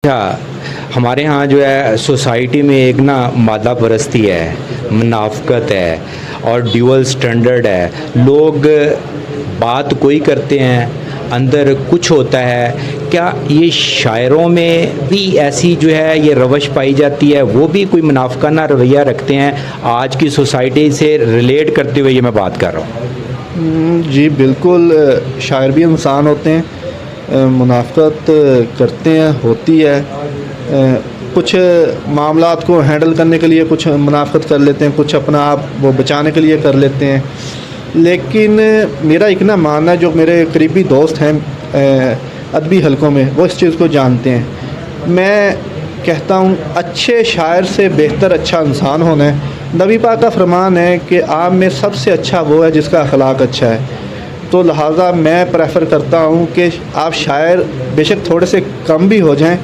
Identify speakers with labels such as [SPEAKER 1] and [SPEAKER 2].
[SPEAKER 1] अच्छा, हमारे यहाँ जो है सोसाइटी में एक ना मादा परस्ती है, मुनाफ़क़त है और ड्यूअल स्टैंडर्ड है। लोग बात कोई करते हैं, अंदर कुछ होता है। क्या ये शायरों में भी ऐसी जो है ये रवश पाई जाती है? वो भी कोई मुनाफ़िकाना रवैया रखते हैं? आज की सोसाइटी से रिलेट करते हुए ये मैं बात कर रहा हूँ।
[SPEAKER 2] जी बिल्कुल, शायर भी इंसान होते हैं, मुनाफ़क़त करते हैं, होती है। कुछ मामलात को हैंडल करने के लिए कुछ मुनाफ़क़त कर लेते हैं, कुछ अपना आप वो बचाने के लिए कर लेते हैं। लेकिन मेरा एक ना मानना है, जो मेरे करीबी दोस्त हैं अदबी हलकों में, वो इस चीज़ को जानते हैं। मैं कहता हूँ अच्छे शायर से बेहतर अच्छा इंसान होना है। नबी पाक का फरमान है कि आप में सबसे अच्छा वो है जिसका अखलाक अच्छा है। तो लिहाजा मैं प्रेफर करता हूँ कि आप शायर बेशक थोड़े से कम भी हो जाएं,